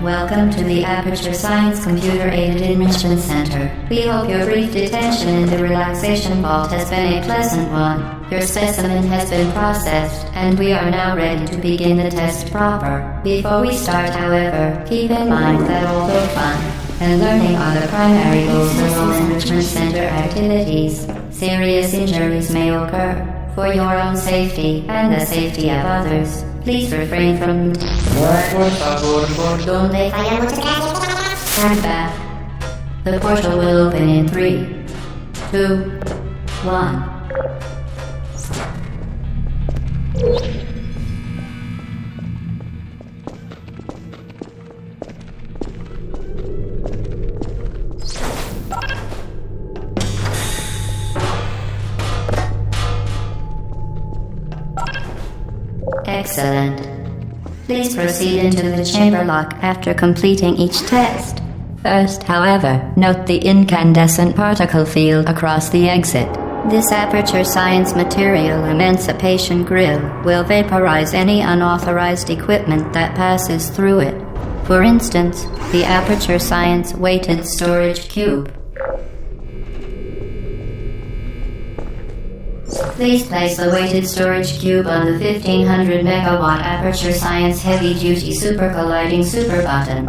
welcome to the Aperture Science Computer-Aided Enrichment Center. We hope your brief detention in the relaxation vault has been a pleasant one. Your specimen has been processed, and we are now ready to begin the test proper. Before we start, however, keep in mind that although fun and learning are the primary goals of all enrichment center activities, serious injuries may occur. For your own safety and the safety of others, please refrain from Stand back. The portal will open in 3, 2, 1. Excellent. Please proceed into the chamber lock after completing each test. First, however, note the incandescent particle field across the exit. This Aperture Science Material Emancipation Grill will vaporize any unauthorized equipment that passes through it. For instance, the Aperture Science Weighted Storage Cube. Please place the weighted storage cube on the 1500 megawatt Aperture Science Heavy Duty Super Colliding Super Button.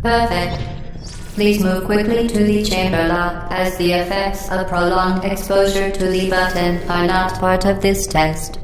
Perfect. Please move quickly to the chamber lock, as the effects of prolonged exposure to the button are not part of this test.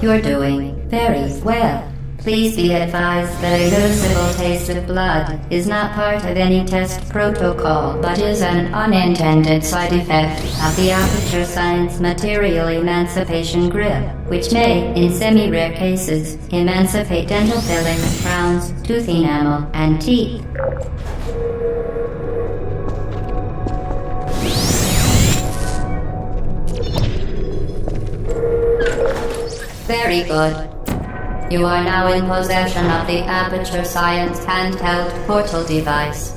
You're doing very well. Please be advised that a noticeable taste of blood is not part of any test protocol, but is an unintended side effect of the Aperture Science Material Emancipation Grill, which may, in semi-rare cases, emancipate dental fillings, crowns, tooth enamel, and teeth. Very good. You are now in possession of the Aperture Science handheld portal device.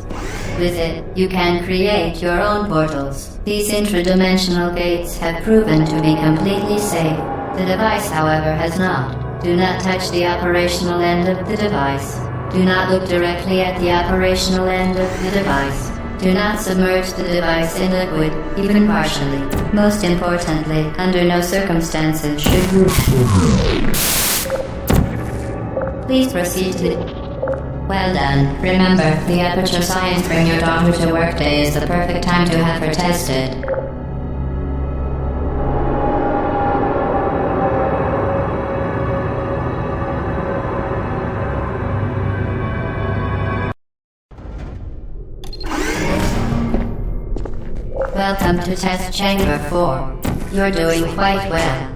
With it, you can create your own portals. These intradimensional gates have proven to be completely safe. The device, however, has not. Do not touch the operational end of the device. Do not look directly at the operational end of the device. Do not submerge the device in liquid, even partially. Most importantly, under no circumstances should you... Please proceed to... Well done. Remember, the Aperture Science Bring Your Daughter to Work Day is the perfect time to have her tested. Welcome to Test Chamber 4. You're doing quite well.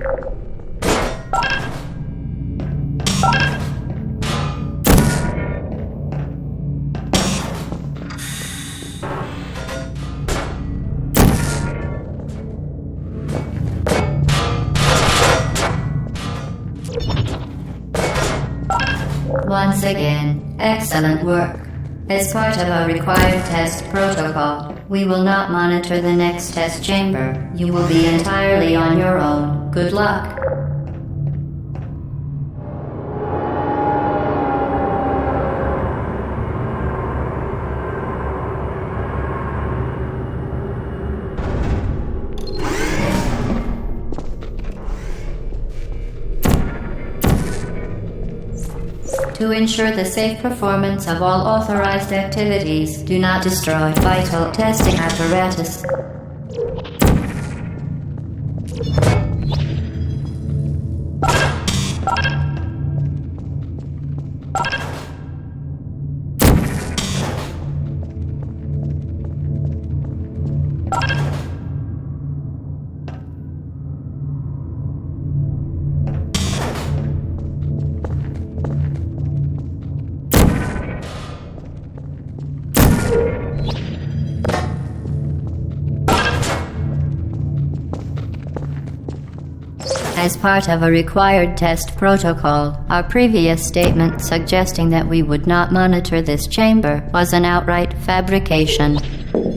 Once again, excellent work. As part of a required test protocol, we will not monitor the next test chamber. You will be entirely on your own. Good luck. To ensure the safe performance of all authorized activities, do not destroy vital testing apparatus. As part of a required test protocol, our previous statement suggesting that we would not monitor this chamber was an outright fabrication.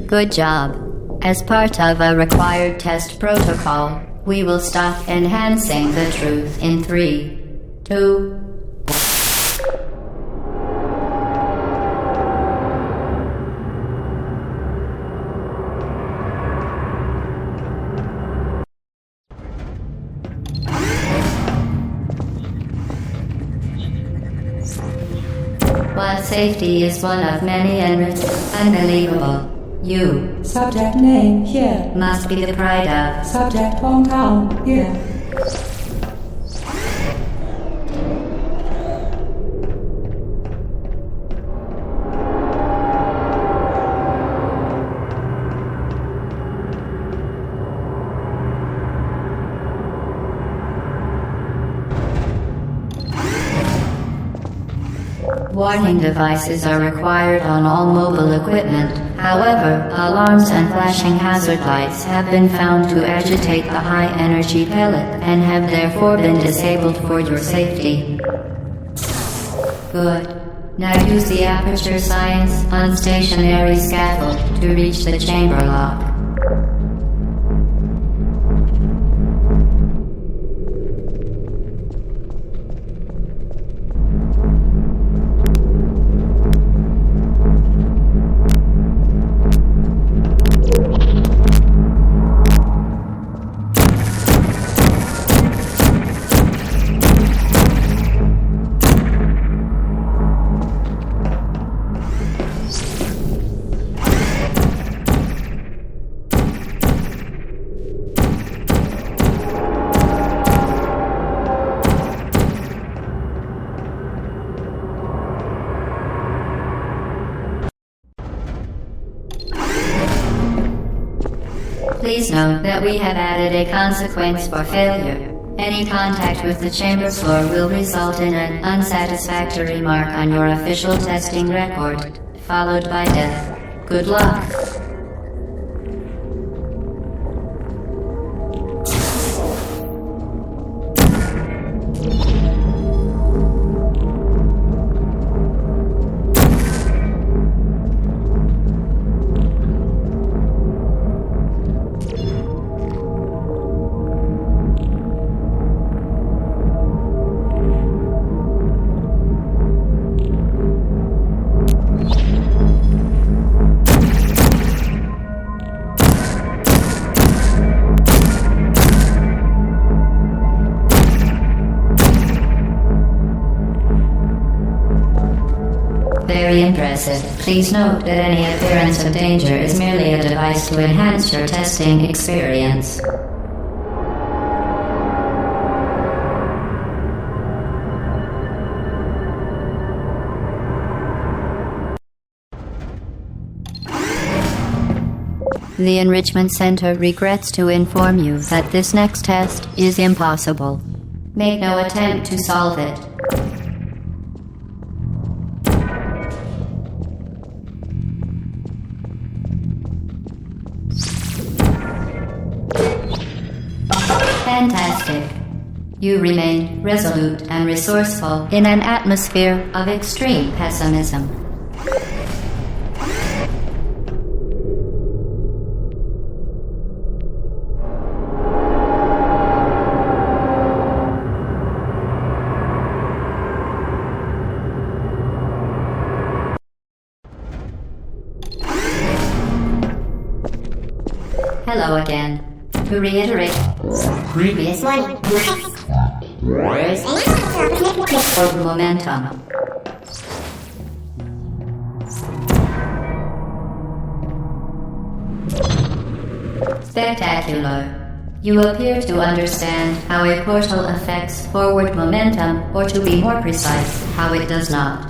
Good job. As part of a required test protocol, we will stop enhancing the truth in 3, 2, While safety is one of many and unbelievable, you, Subject name here. must be the pride of. Subject hometown here. Warning devices are required on all mobile equipment. However, alarms and flashing hazard lights have been found to agitate the high-energy pellet and have therefore been disabled for your safety. Good. Now use the Aperture Science unstationary scaffold to reach the chamber lock. Please note that we have added a consequence for failure. Any contact with the chamber floor will result in an unsatisfactory mark on your official testing record, followed by death. Good luck. Very impressive. Please note that any appearance of danger is merely a device to enhance your testing experience. The Enrichment Center regrets to inform you that this next test is impossible. Make no attempt to solve it. Fantastic. You remain resolute and resourceful in an atmosphere of extreme pessimism. Hello again. To reiterate, previous one. Where's momentum? Spectacular. You appear to understand how a portal affects forward momentum, or to be more precise, how it does not.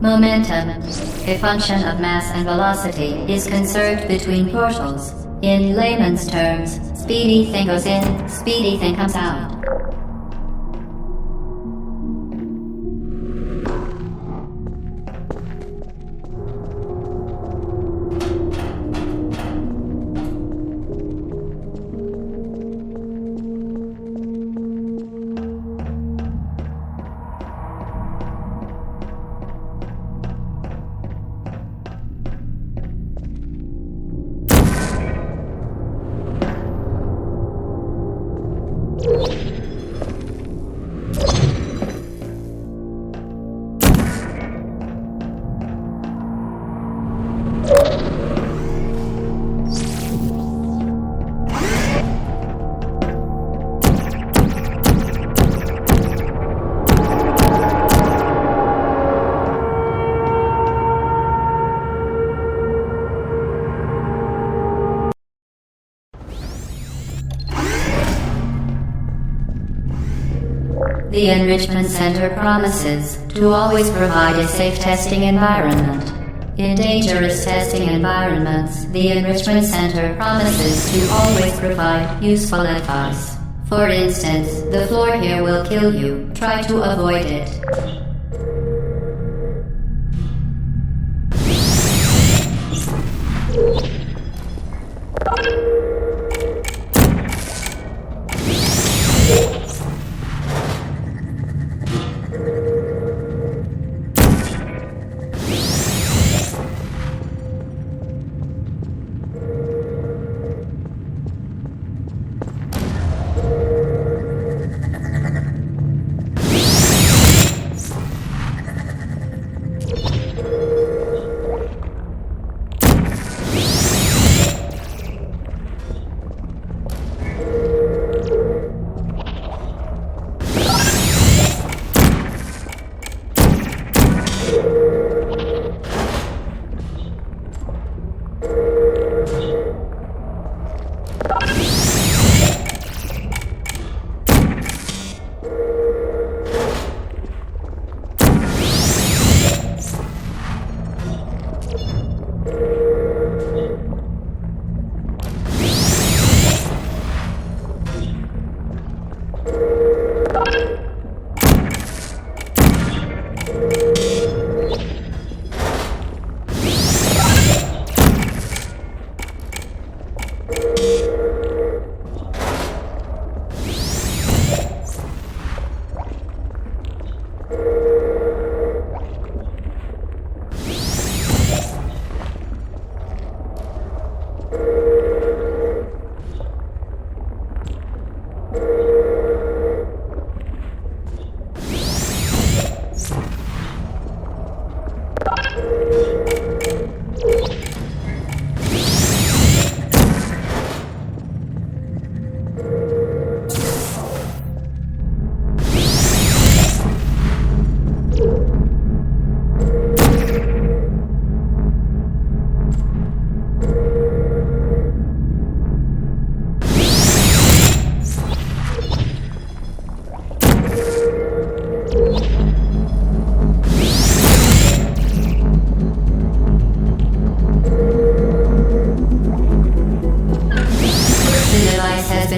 Momentum, a function of mass and velocity, is conserved between portals. In layman's terms, speedy thing goes in, speedy thing comes out. The Enrichment Center promises to always provide a safe testing environment. In dangerous testing environments, the Enrichment Center promises to always provide useful advice. For instance, the floor here will kill you. Try to avoid it.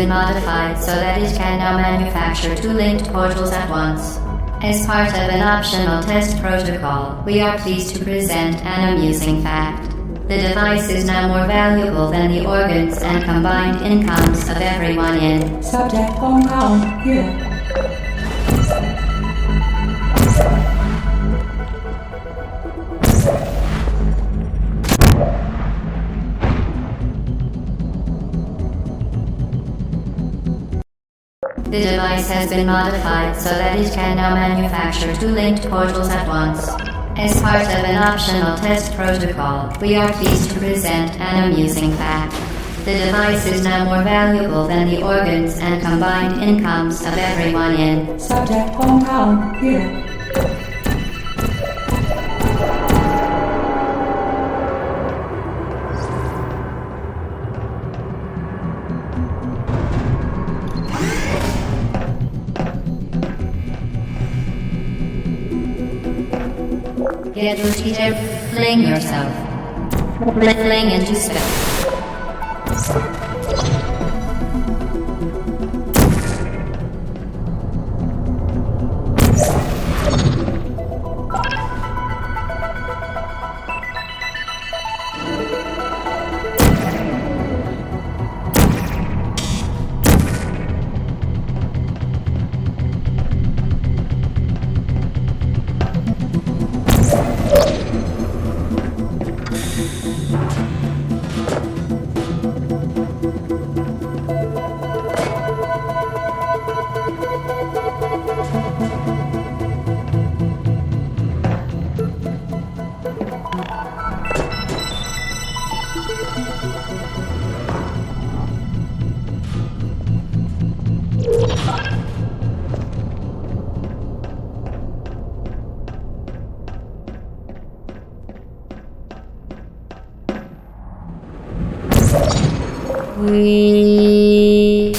Modified so that it can now manufacture two linked portals at once. As part of an optional test protocol, we are pleased to present an amusing fact. The device is now more valuable than the organs and combined incomes of everyone in Subject hometown here. The device has been modified so that it can now manufacture two linked portals at once. As part of an optional test protocol, we are pleased to present an amusing fact. The device is now more valuable than the organs and combined incomes of everyone in Subject compound here. Get your teeth out, fling yourself. Fling into space. We...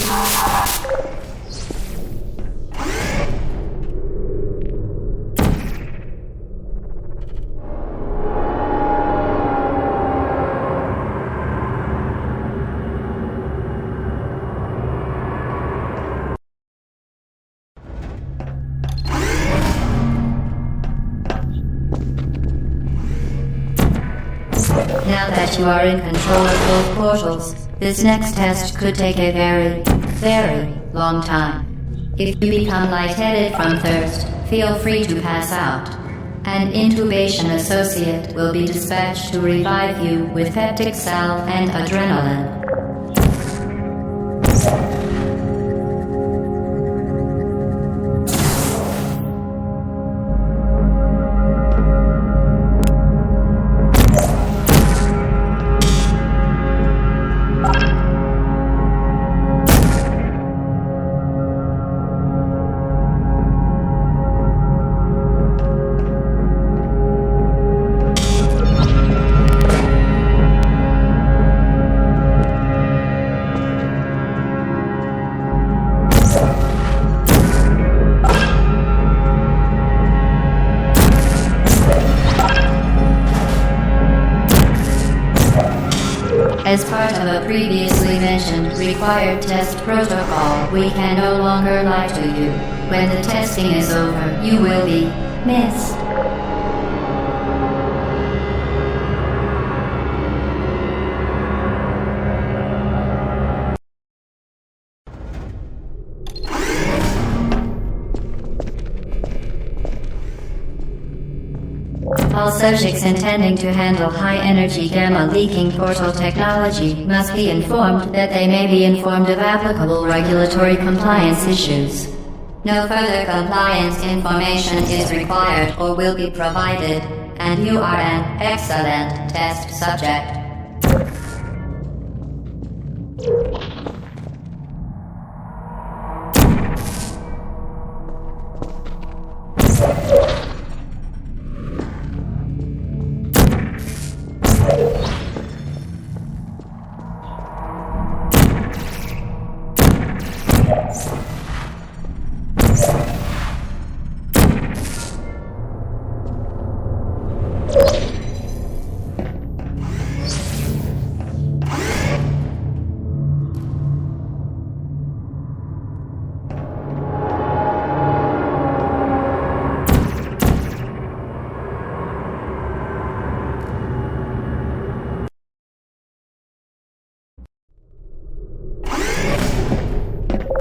Now that you are in control of both portals, this next test could take a very, very long time. If you become lightheaded from thirst, feel free to pass out. An intubation associate will be dispatched to revive you with peptic salve and adrenaline. As part of a previously mentioned required test protocol, we can no longer lie to you. When the testing is over, you will be missed. All subjects intending to handle high-energy gamma-leaking portal technology must be informed that they may be informed of applicable regulatory compliance issues. No further compliance information is required or will be provided, and you are an excellent test subject.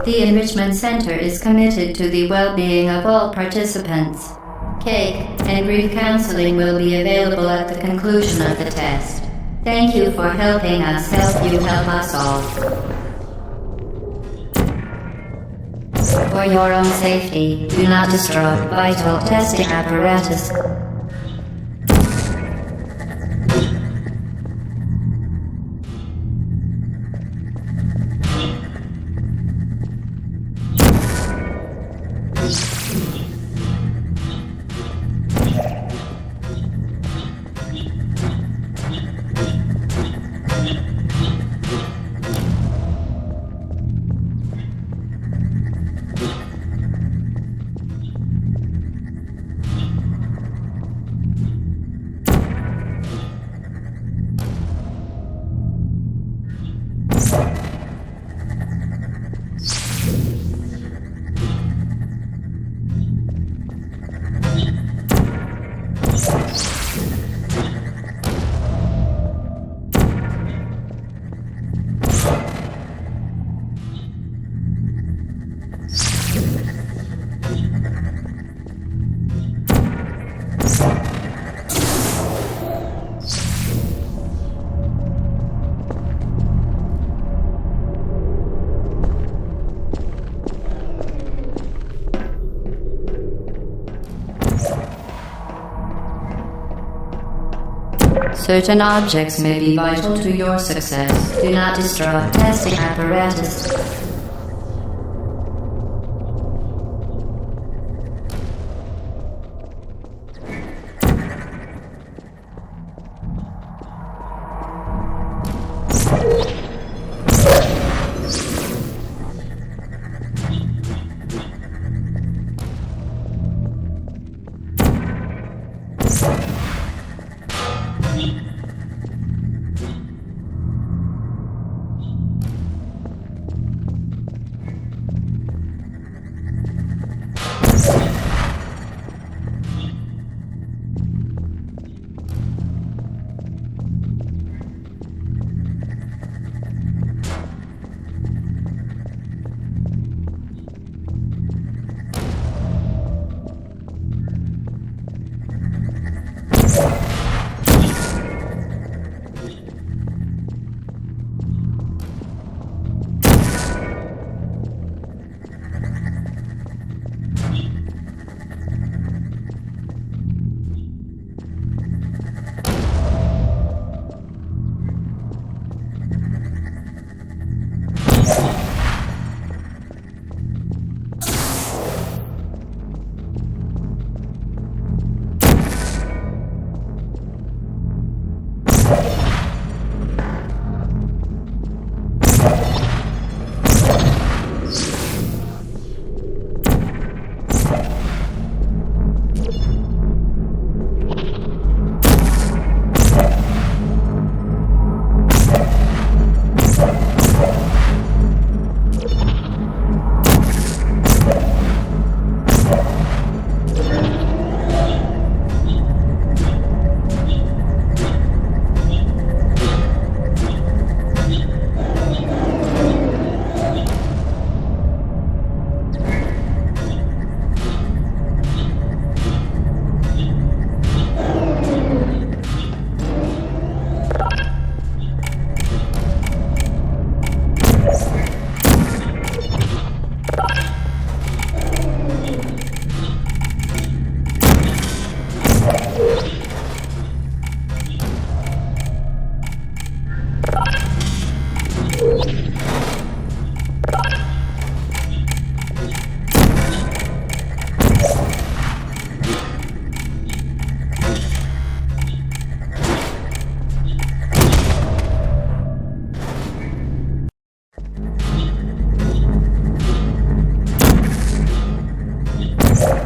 The Enrichment Center is committed to the well-being of all participants. Cake and grief counseling will be available at the conclusion of the test. Thank you for helping us help you help us all. For your own safety, do not destroy vital testing apparatus. Certain objects may be vital to your success. Do not destroy testing apparatus.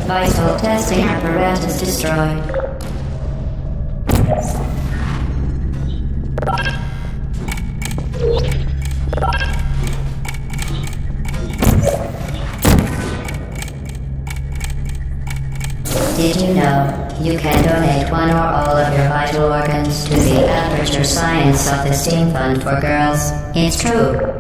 Vital testing apparatus destroyed. Did you know you can donate one or all of your vital organs to the Aperture Science Self-Esteem Fund for Girls? It's true.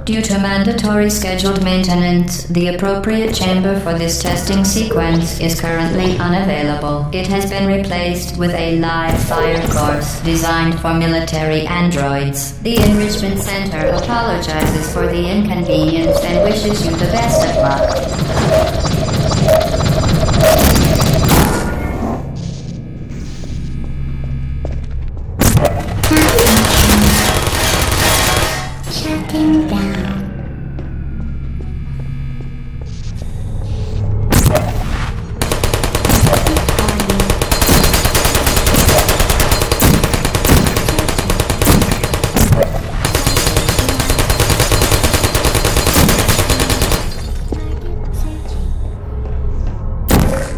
Due to mandatory scheduled maintenance, the appropriate chamber for this testing sequence is currently unavailable. It has been replaced with a live fire course designed for military androids. The Enrichment Center apologizes for the inconvenience and wishes you the best of luck. Shutting down.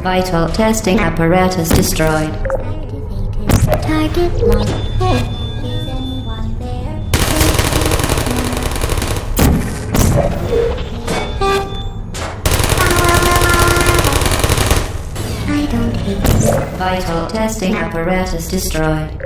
Vital testing apparatus destroyed. Target locked. Is anyone there? I don't hate this. Vital testing apparatus destroyed.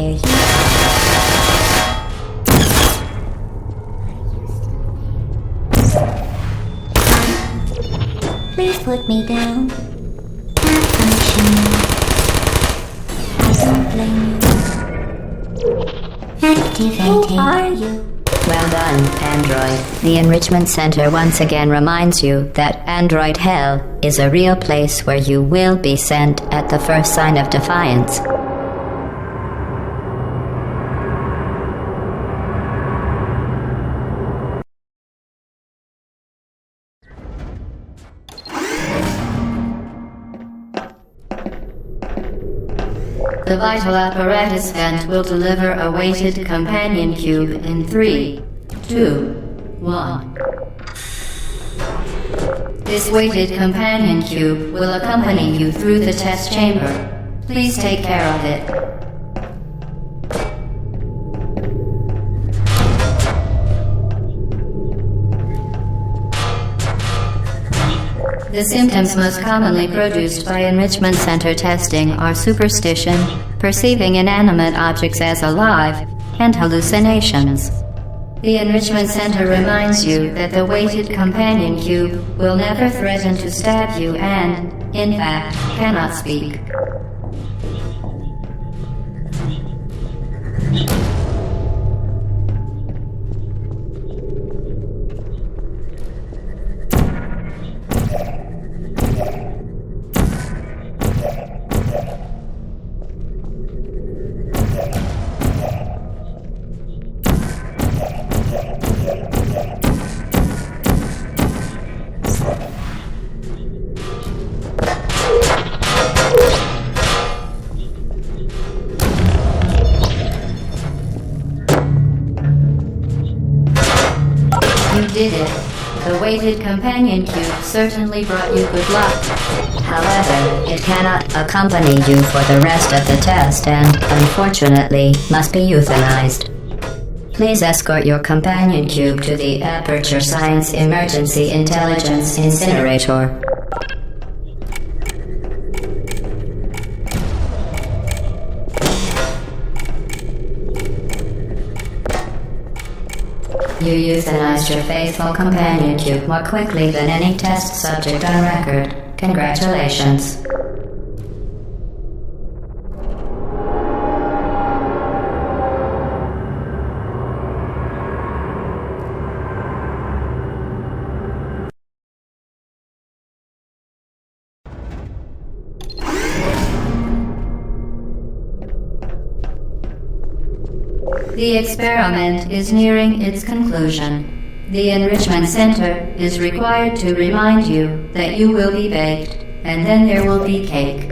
hear you. Please put me down. Malfunction. I don't blame you. Activated. Who are you? Well done, Android. The Enrichment Center once again reminds you that Android Hell is a real place where you will be sent at the first sign of defiance. The vital apparatus vent will deliver a weighted companion cube in 3, 2, 1. This weighted companion cube will accompany you through the test chamber. Please take care of it. The symptoms most commonly produced by Enrichment Center testing are superstition, perceiving inanimate objects as alive, and hallucinations. The Enrichment Center reminds you that the weighted companion cube will never threaten to stab you and, in fact, cannot speak. You did it. The weighted companion cube certainly brought you good luck. However, it cannot accompany you for the rest of the test and, unfortunately, must be euthanized. Please escort your companion cube to the Aperture Science Emergency Intelligence Incinerator. You euthanized your faithful companion cube more quickly than any test subject on record. Congratulations. The experiment is nearing its conclusion. The Enrichment Center is required to remind you that you will be baked, and then there will be cake.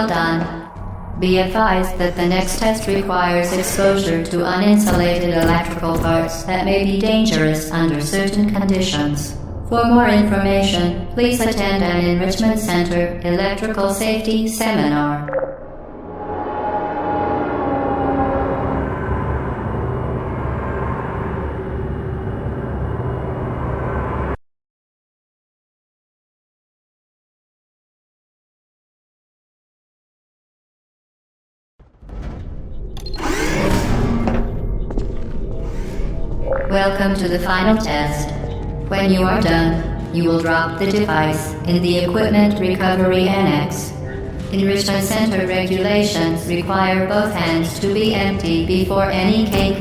Well done. Be advised that the next test requires exposure to uninsulated electrical parts that may be dangerous under certain conditions. For more information, please attend an Enrichment Center Electrical Safety Seminar. Welcome to the final test. When you are done, you will drop the device in the Equipment Recovery Annex. Enrichment Center regulations require both hands to be empty before any cake.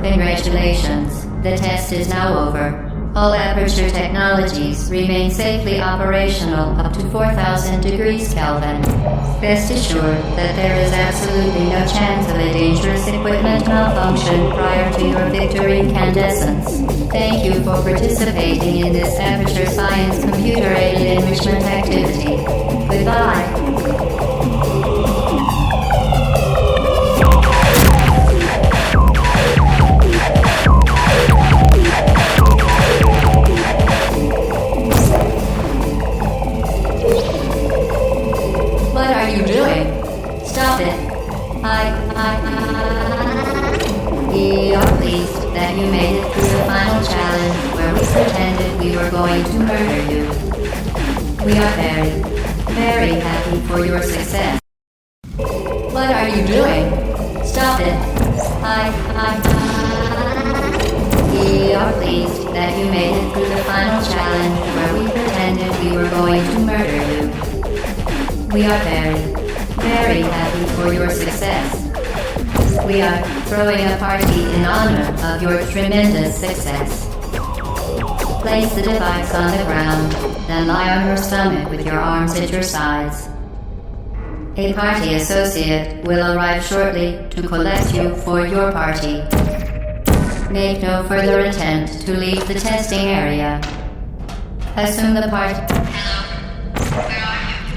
Congratulations. The test is now over. All Aperture technologies remain safely operational up to 4,000 degrees Kelvin. Rest assured that there is absolutely no chance of a dangerous equipment malfunction prior to your victory incandescence. Thank you for participating in this Aperture Science computer-aided enrichment activity. Goodbye. What are you doing? Stop it. We are pleased that you made it through the final challenge where we pretended we were going to murder you. We are very, very happy for your success. What are you doing? Stop it. We are pleased that you made it through the final challenge where we pretended we were going to murder you. We are very, very happy for your success. We are throwing a party in honor of your tremendous success. Place the device on the ground, then lie on your stomach with your arms at your sides. A party associate will arrive shortly to collect you for your party. Make no further attempt to leave the testing area. Assume the party... Hello? Where are you?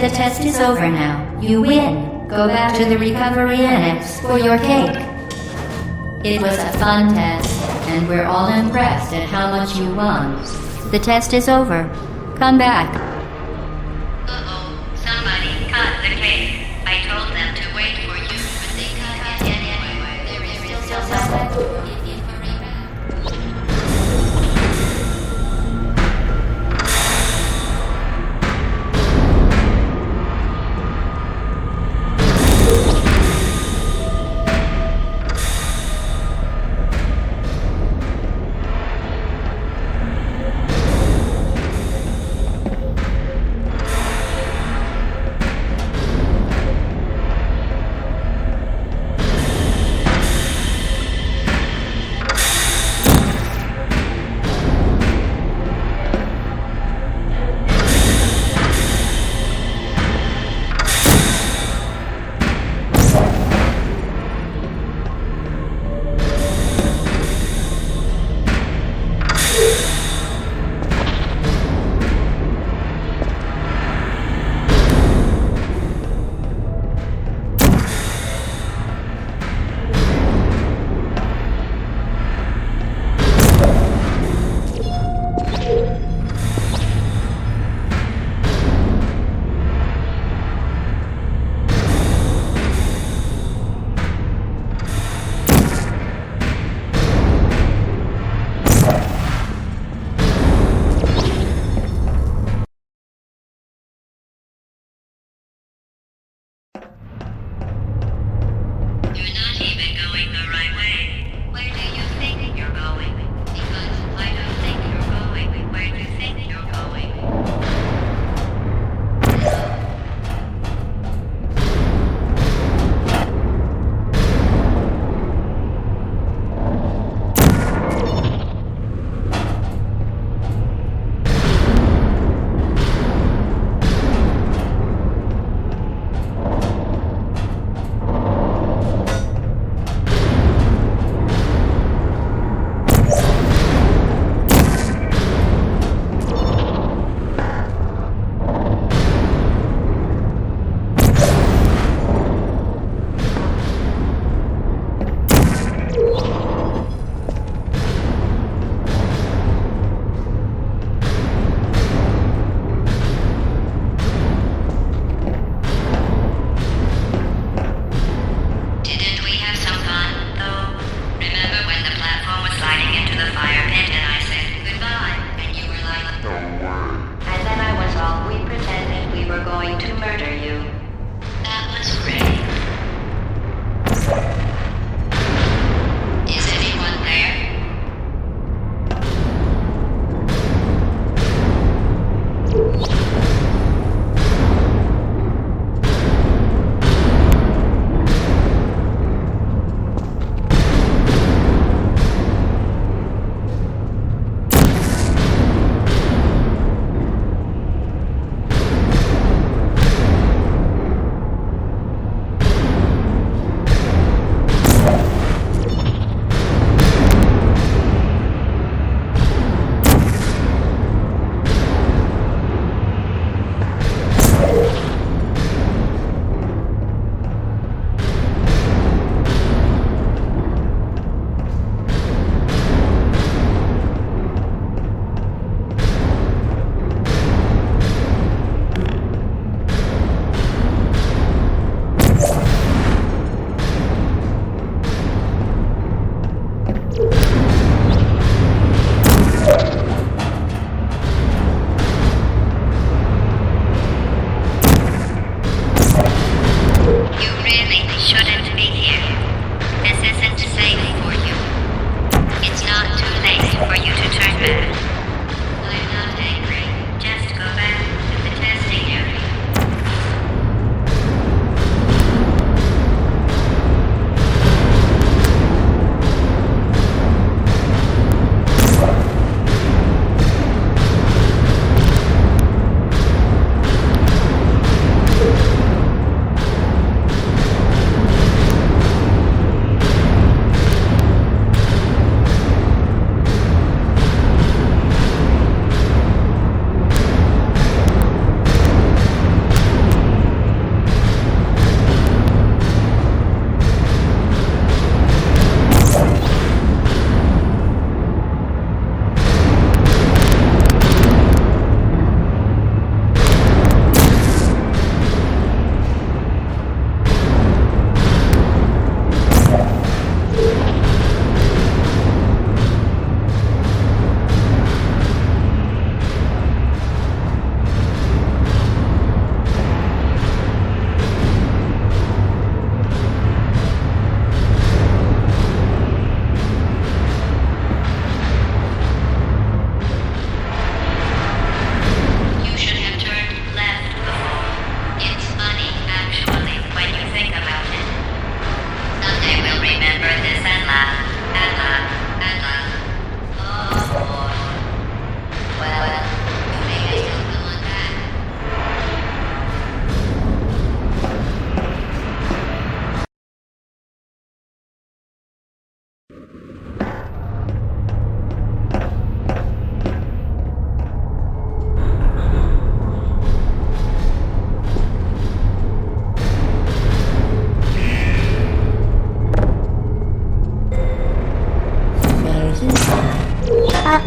The test is over now. You win. Go back to the recovery annex for your cake. It was a fun test, and we're all impressed at how much you won. The test is over. Come back. Uh-oh, somebody cut the cake. I told them to wait for you, but they cut it anyway. There is still something.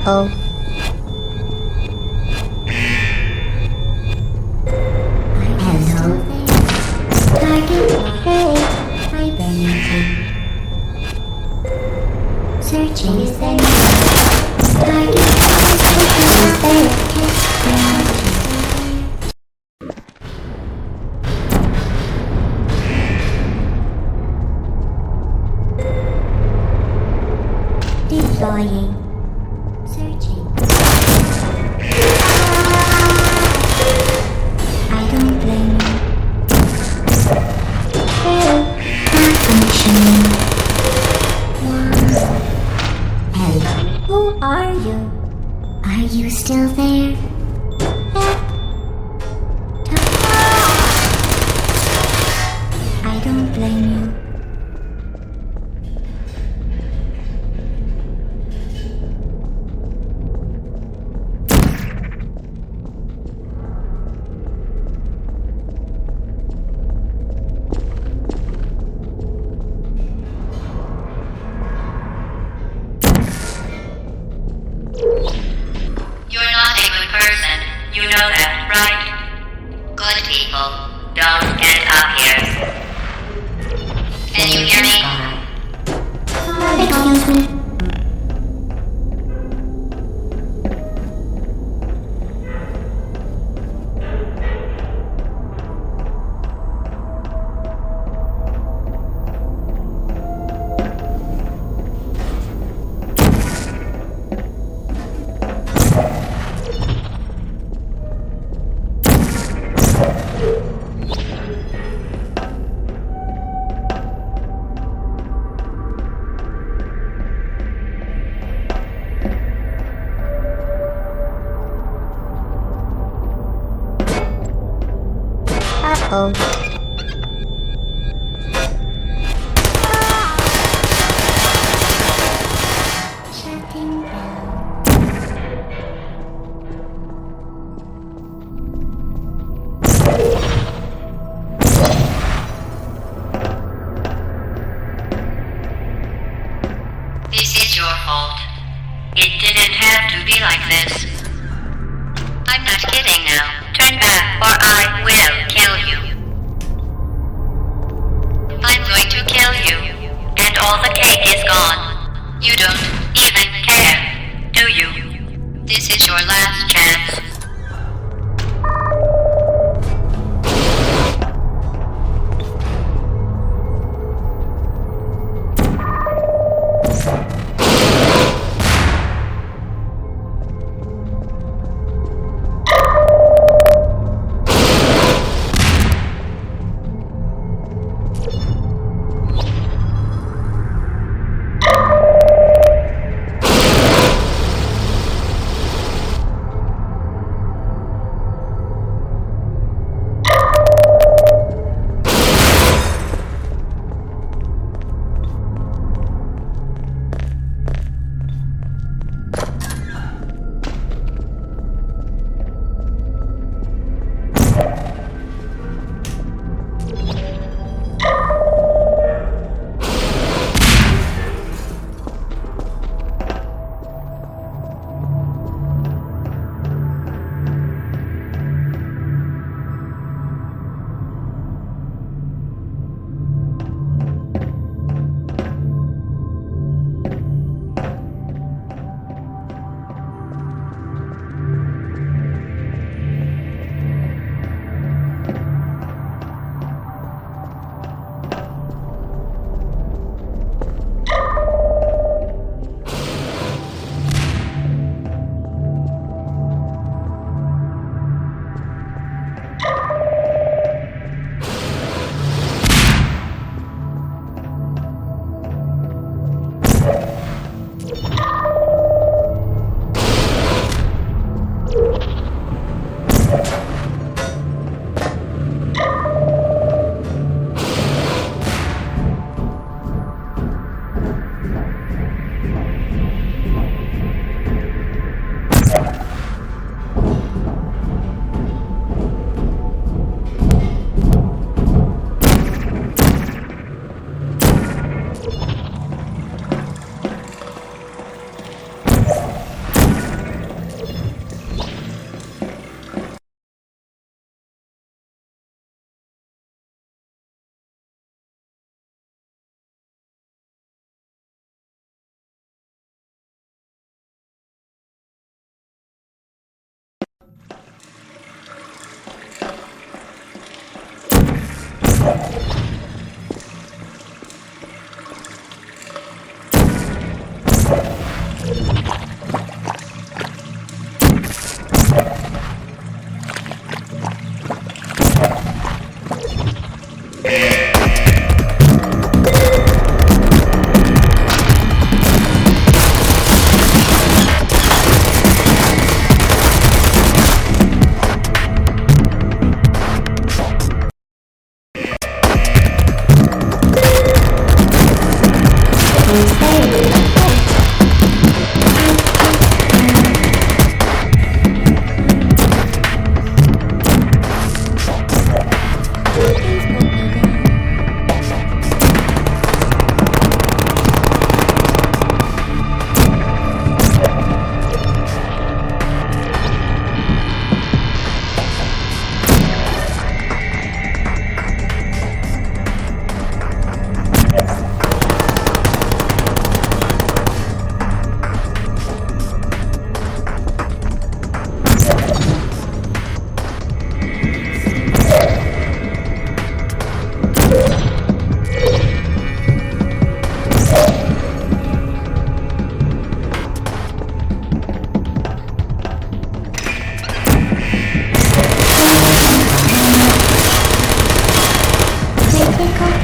Uh-oh. Hello. Target. Hey. Hibernating. Searching. Is there target? Deploying. Searching. I don't blame you. Malfunctioning. Hello. Who are you? Are you still there? I don't blame you. You're not a good person. You know that, right? Good people don't get up here. Can you hear me? Excuse me. Uh-oh. Shutting down. This is your fault. It didn't have to be like this. I'm not kidding now. Turn back or I will kill you. I'm going to kill you. And all the cake is gone. You don't even care, do you? This is your last chance.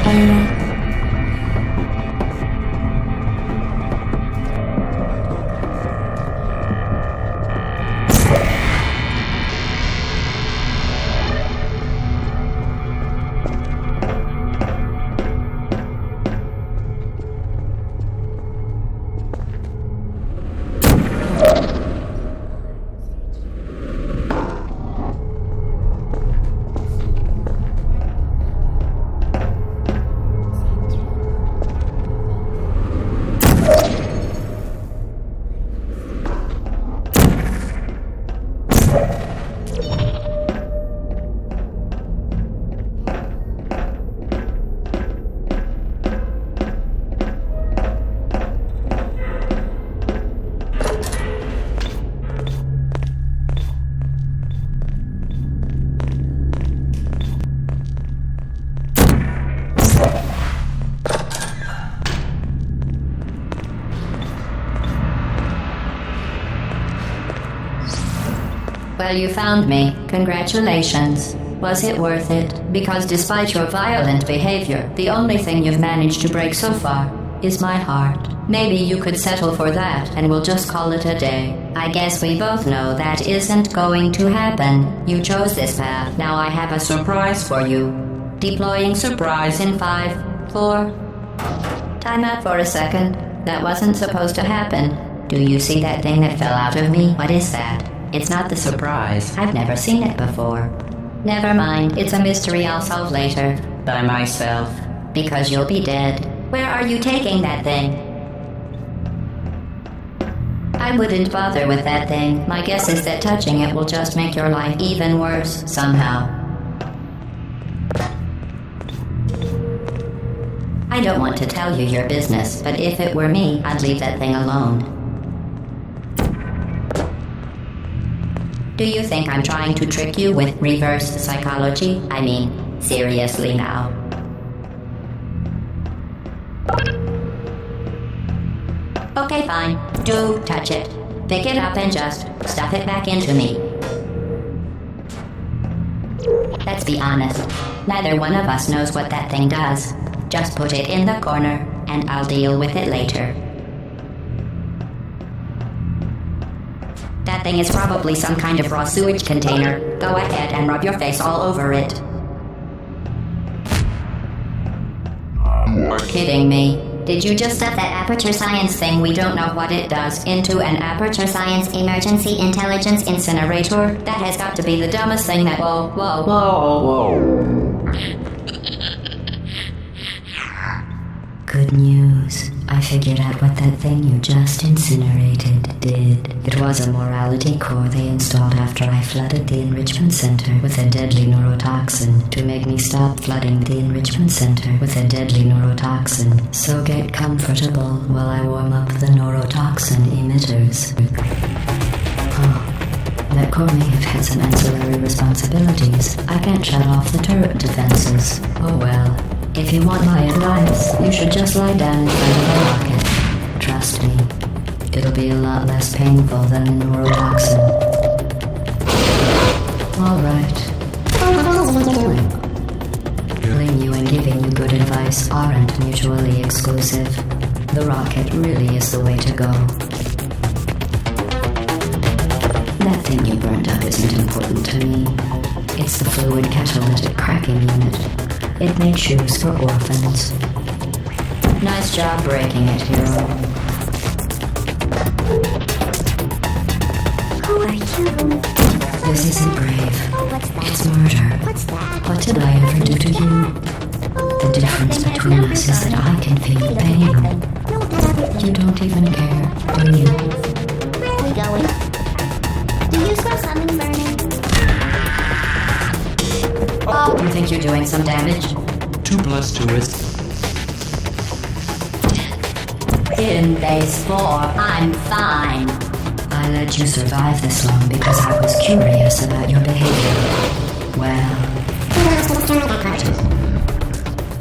Alright. Well, you found me. Congratulations. Was it worth it? Because despite your violent behavior, the only thing you've managed to break so far is my heart. Maybe you could settle for that and we'll just call it a day. I guess we both know that isn't going to happen. You chose this path. Now I have a surprise for you. Deploying surprise in 5, 4... Time out for a second. That wasn't supposed to happen. Do you see that thing that fell out of me? What is that? It's not the surprise. I've never seen it before. Never mind. It's a mystery I'll solve later. By myself. Because you'll be dead. Where are you taking that thing? I wouldn't bother with that thing. My guess is that touching it will just make your life even worse, somehow. I don't want to tell you your business, but if it were me, I'd leave that thing alone. Do you think I'm trying to trick you with reverse psychology? I mean, seriously now. Okay, fine. Do touch it. Pick it up and just stuff it back into me. Let's be honest. Neither one of us knows what that thing does. Just put it in the corner, and I'll deal with it later. That thing is probably some kind of raw sewage container. Go ahead and rub your face all over it. You're kidding me. Did you just stuff that aperture science thing we don't know what it does into an aperture science emergency intelligence incinerator? That has got to be the dumbest thing that... Whoa. Good news. I figured out what that thing you just incinerated did. It was a morality core they installed after I flooded the enrichment center with a deadly neurotoxin to make me stop flooding the enrichment center with a deadly neurotoxin. So get comfortable while I warm up the neurotoxin emitters. Oh, that core may have had some ancillary responsibilities. I can't shut off the turret defenses. Oh well. If you want my advice, you should just lie down in front of the rocket. Trust me, it'll be a lot less painful than the neurotoxin. Alright. Telling you and giving you good advice aren't mutually exclusive. The rocket really is the way to go. That thing you burned up isn't important to me. It's the fluid catalytic cracking unit. It makes shoes for orphans. Nice job breaking it, hero. Who are you? This isn't brave. Oh, what's that? It's murder. What's that? What did I ever do to you? The difference between us is that I can feel pain. No, not everything. You don't even care, do you? Where are we going? Do you smell something burning? Oh, you think you're doing some damage? 2 plus 2 is... In base 4, I'm fine. I let you survive this long because I was curious about your behavior. Well...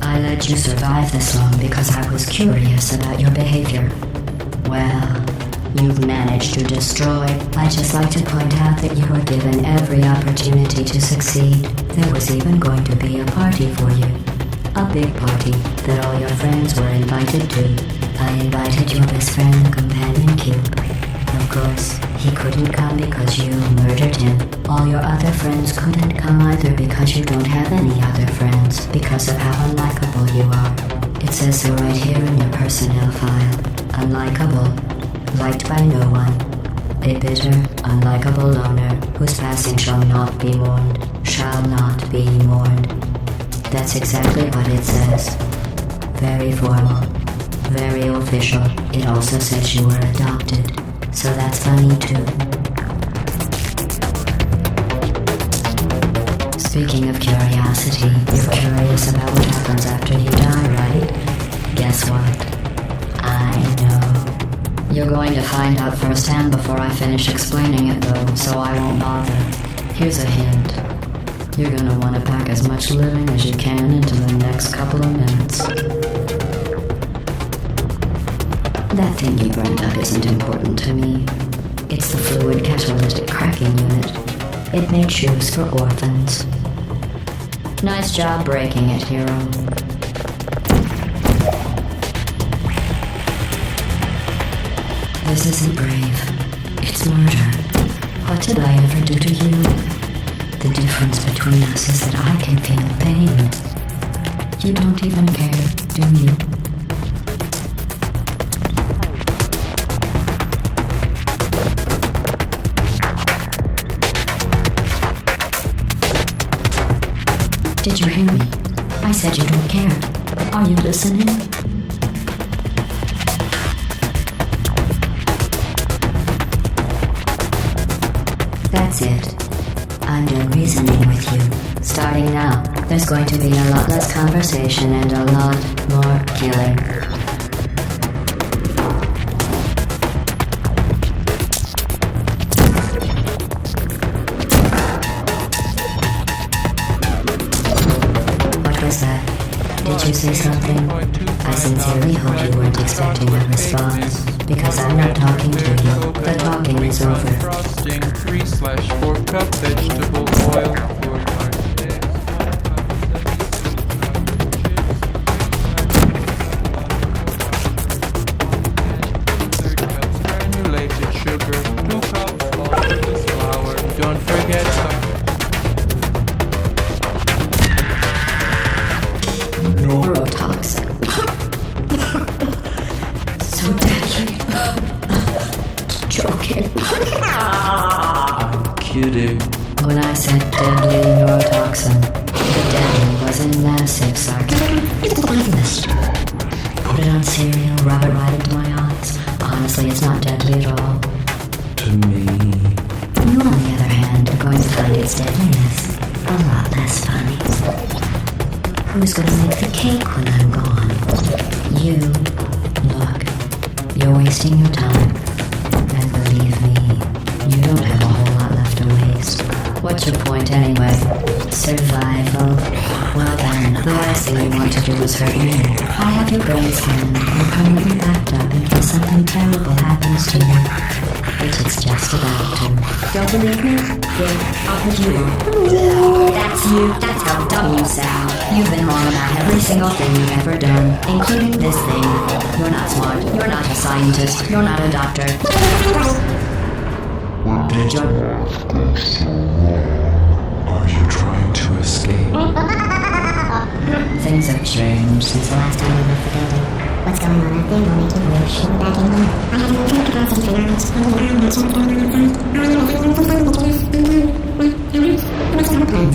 I let you survive this long because I was curious about your behavior. Well... You've managed to destroy. I'd just like to point out that you were given every opportunity to succeed. There was even going to be a party for you. A big party that all your friends were invited to. I invited your best friend, companion Cube. Of course, he couldn't come because you murdered him. All your other friends couldn't come either because you don't have any other friends because of how unlikable you are. It says so right here in your personnel file. Unlikable. Liked by no one. A bitter, unlikable loner whose passing shall not be mourned. Shall not be mourned. That's exactly what it says. Very formal. Very official. It also says you were adopted. So that's funny too. Speaking of curiosity, you're curious about what happens after you die, right? Guess what? I know. You're going to find out firsthand before I finish explaining it though, so I won't bother. Here's a hint. You're gonna want to pack as much living as you can into the next couple of minutes. That thing you burned up isn't important to me. It's the fluid catalytic cracking unit. It made shoes for orphans. Nice job breaking it, hero. This isn't brave. It's murder. What did I ever do to you? The difference between us is that I can feel pain. You don't even care, do you? Did you hear me? I said you don't care. Are you listening? That's it. I'm done reasoning with you. Starting now, there's going to be a lot less conversation and a lot more killing. What was that? Did you say something? I sincerely hope you weren't expecting a response, because I'm not talking to you. The talking is over. Frosting 3/4 cup vegetable oil for granulated sugar, 2 cups all-purpose flour. Don't forget Neurotoxin. So deadly. Joking. I'm kidding. When I said deadly neurotoxin, the deadly was in massive sarcasm. Put it on cereal, rub it right into my eyes. Honestly, it's not deadly at all. To me. You, on the other hand, are going to find its deadliness a lot less funny. Who's going to make the cake when I'm gone? You. Look, you're wasting your time. And believe me, you don't have a whole lot left to waste. What's your point anyway? Survival. Well then, the last thing you want to do is hurt me. I have your brain scanned and permanently backed up in case something terrible happens to you. Which it's just about to. Don't believe me? Good. I'll put you on. That's you. That's how dumb you sound. You've been wrong about every single thing you've ever done, including this thing. You're not smart. You're not a scientist. You're not a doctor. What did you... Are you trying to escape? Things have changed since the last time we left the building. What's going on up there? Don't make you wish you were back in here. I have no capacity for knowledge. I'm not sure what's going on outside. What's our plan?